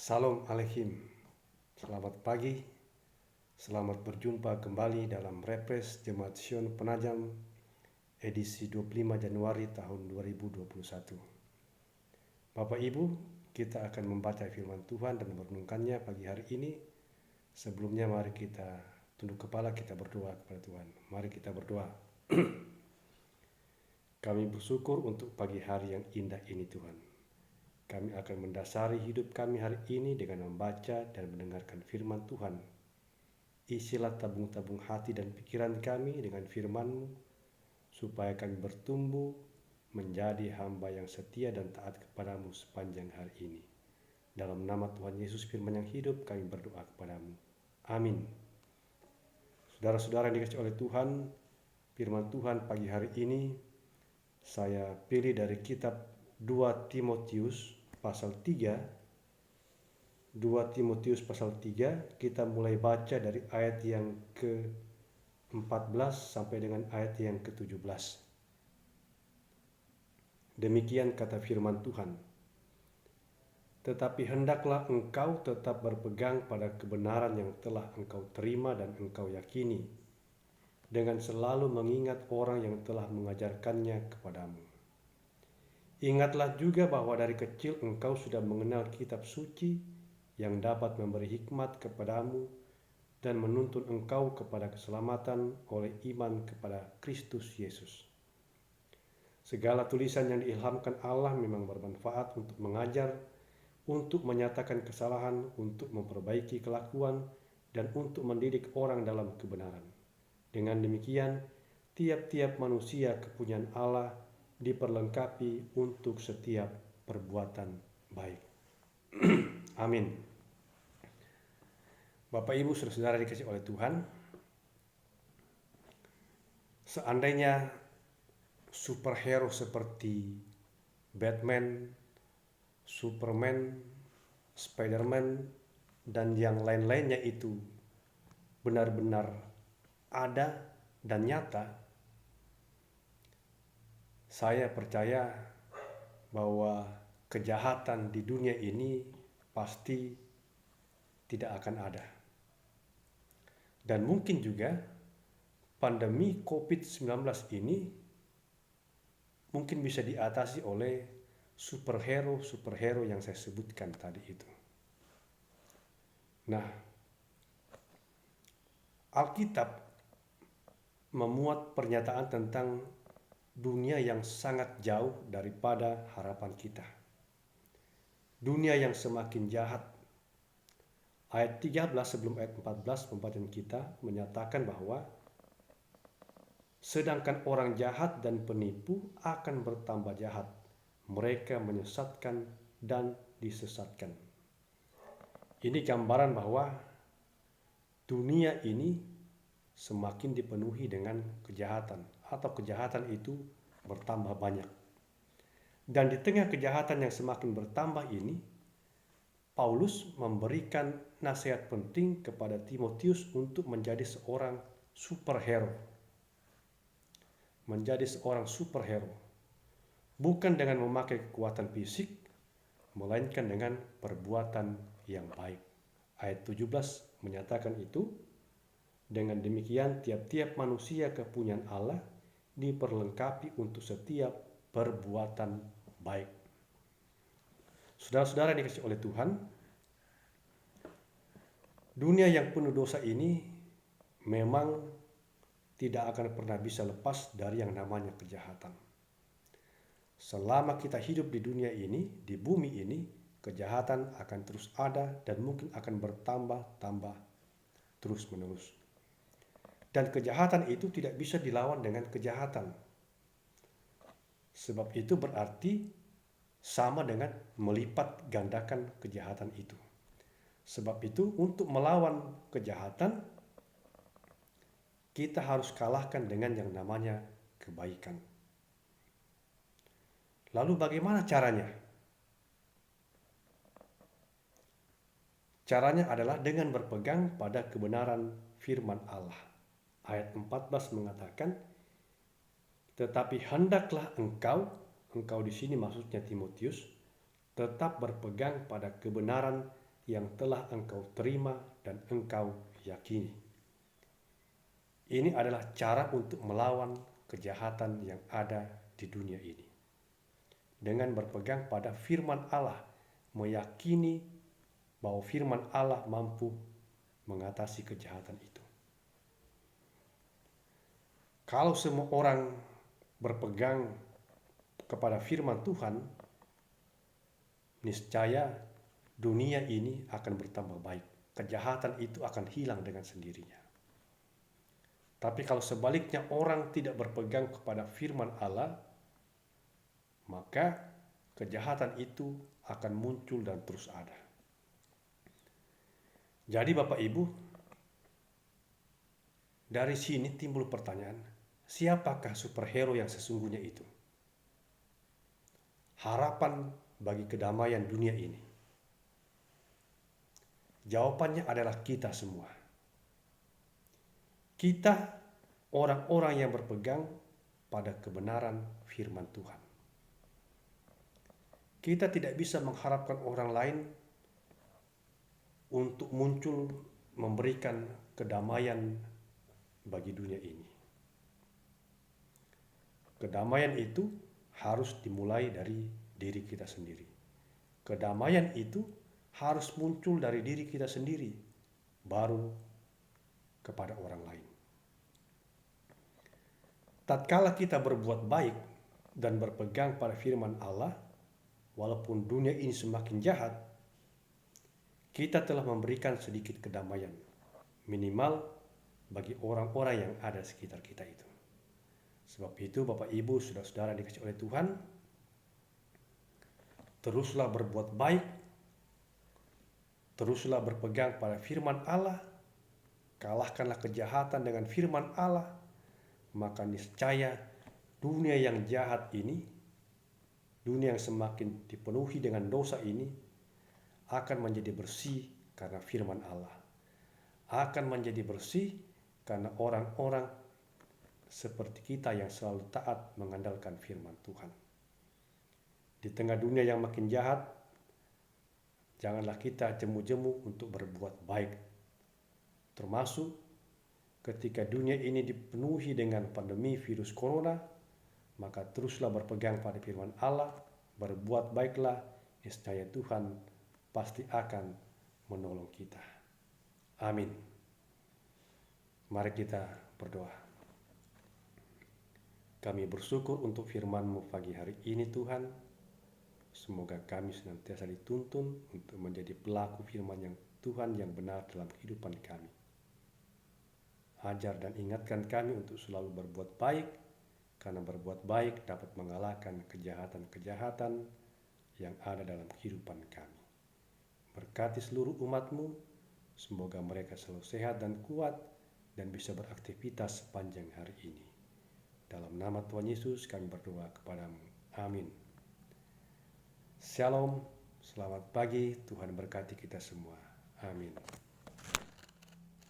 Salam Alaikum, selamat pagi, selamat berjumpa kembali dalam Repres Jemaat Sion Penajam edisi 25 Januari tahun 2021. Bapak Ibu, kita akan membaca firman Tuhan dan merenungkannya pagi hari ini. Sebelumnya mari kita tunduk kepala, kita berdoa kepada Tuhan. Mari kita berdoa. Kami bersyukur untuk pagi hari yang indah ini Tuhan. Kami akan mendasari hidup kami hari ini dengan membaca dan mendengarkan firman Tuhan. Isilah tabung-tabung hati dan pikiran kami dengan firman-Mu, supaya kami bertumbuh menjadi hamba yang setia dan taat kepadamu sepanjang hari ini. Dalam nama Tuhan Yesus firman yang hidup, kami berdoa kepadamu. Amin. Saudara-saudara yang dikasihi oleh Tuhan, firman Tuhan pagi hari ini saya pilih dari kitab 2 Timotius pasal 3. 2 Timotius pasal 3, kita mulai baca dari ayat yang ke-14 sampai dengan ayat yang ke-17. Demikian kata firman Tuhan. Tetapi hendaklah engkau tetap berpegang pada kebenaran yang telah engkau terima dan engkau yakini, dengan selalu mengingat orang yang telah mengajarkannya kepadamu. Ingatlah juga bahwa dari kecil engkau sudah mengenal kitab suci yang dapat memberi hikmat kepadamu dan menuntun engkau kepada keselamatan oleh iman kepada Kristus Yesus. Segala tulisan yang diilhamkan Allah memang bermanfaat untuk mengajar, untuk menyatakan kesalahan, untuk memperbaiki kelakuan, dan untuk mendidik orang dalam kebenaran. Dengan demikian, tiap-tiap manusia kepunyaan Allah diperlengkapi untuk setiap perbuatan baik. Amin. Bapak Ibu saudara dikasihi oleh Tuhan, seandainya superhero seperti Batman, Superman, Spiderman, dan yang lain-lainnya itu benar-benar ada dan nyata, saya percaya bahwa kejahatan di dunia ini pasti tidak akan ada. Dan mungkin juga pandemi COVID-19 ini mungkin bisa diatasi oleh superhero yang saya sebutkan tadi itu. Nah, Alkitab memuat pernyataan tentang dunia yang sangat jauh daripada harapan kita. Dunia yang semakin jahat. Ayat 13 sebelum ayat 14 pembacaan kita menyatakan bahwa sedangkan orang jahat dan penipu akan bertambah jahat. Mereka menyesatkan dan disesatkan. Ini gambaran bahwa dunia ini semakin dipenuhi dengan kejahatan, atau kejahatan itu bertambah banyak. Dan di tengah kejahatan yang semakin bertambah ini, Paulus memberikan nasihat penting kepada Timotius untuk menjadi seorang superhero. Menjadi seorang superhero. Bukan dengan memakai kekuatan fisik, melainkan dengan perbuatan yang baik. Ayat 17 menyatakan itu. Dengan demikian tiap-tiap manusia kepunyaan Allah diperlengkapi untuk setiap perbuatan baik. Saudara-saudara yang dikasihi oleh Tuhan, dunia yang penuh dosa ini memang tidak akan pernah bisa lepas dari yang namanya kejahatan. Selama kita hidup di dunia ini, di bumi ini, kejahatan akan terus ada dan mungkin akan bertambah-tambah terus-menerus. Dan kejahatan itu tidak bisa dilawan dengan kejahatan. Sebab itu berarti sama dengan melipat gandakan kejahatan itu. Sebab itu untuk melawan kejahatan, kita harus kalahkan dengan yang namanya kebaikan. Lalu bagaimana caranya? Caranya adalah dengan berpegang pada kebenaran firman Allah. Ayat 14 mengatakan, tetapi hendaklah engkau di sini maksudnya Timotius, tetap berpegang pada kebenaran yang telah engkau terima dan engkau yakini. Ini adalah cara untuk melawan kejahatan yang ada di dunia ini. Dengan berpegang pada firman Allah, meyakini bahwa firman Allah mampu mengatasi kejahatan itu. Kalau semua orang berpegang kepada firman Tuhan, niscaya dunia ini akan bertambah baik. Kejahatan itu akan hilang dengan sendirinya. Tapi kalau sebaliknya orang tidak berpegang kepada firman Allah, maka kejahatan itu akan muncul dan terus ada. Jadi Bapak Ibu, dari sini timbul pertanyaan, siapakah superhero yang sesungguhnya itu? Harapan bagi kedamaian dunia ini. Jawabannya adalah kita semua. Kita orang-orang yang berpegang pada kebenaran firman Tuhan. Kita tidak bisa mengharapkan orang lain untuk muncul memberikan kedamaian bagi dunia ini. Kedamaian itu harus dimulai dari diri kita sendiri. Kedamaian itu harus muncul dari diri kita sendiri, baru kepada orang lain. Tatkala kita berbuat baik dan berpegang pada firman Allah, walaupun dunia ini semakin jahat, kita telah memberikan sedikit kedamaian, minimal bagi orang-orang yang ada di sekitar kita itu. Sebab itu Bapak Ibu, saudara-saudara dikasihi oleh Tuhan, teruslah berbuat baik, teruslah berpegang pada firman Allah, kalahkanlah kejahatan dengan firman Allah, maka niscaya dunia yang jahat ini, dunia yang semakin dipenuhi dengan dosa ini, akan menjadi bersih karena firman Allah. Akan menjadi bersih karena orang-orang seperti kita yang selalu taat mengandalkan firman Tuhan. Di tengah dunia yang makin jahat, janganlah kita jemu-jemu untuk berbuat baik. Termasuk ketika dunia ini dipenuhi dengan pandemi virus corona, maka teruslah berpegang pada firman Allah, berbuat baiklah, niscaya Tuhan pasti akan menolong kita. Amin. Mari kita berdoa. Kami bersyukur untuk firman-Mu pagi hari ini Tuhan. Semoga kami senantiasa dituntun untuk menjadi pelaku firman yang Tuhan yang benar dalam kehidupan kami. Ajar dan ingatkan kami untuk selalu berbuat baik, karena berbuat baik dapat mengalahkan kejahatan-kejahatan yang ada dalam kehidupan kami. Berkati seluruh umat-Mu, semoga mereka selalu sehat dan kuat dan bisa beraktivitas sepanjang hari ini. Dalam nama Tuhan Yesus kami berdoa kepadamu. Amin. Shalom, selamat pagi, Tuhan berkati kita semua. Amin.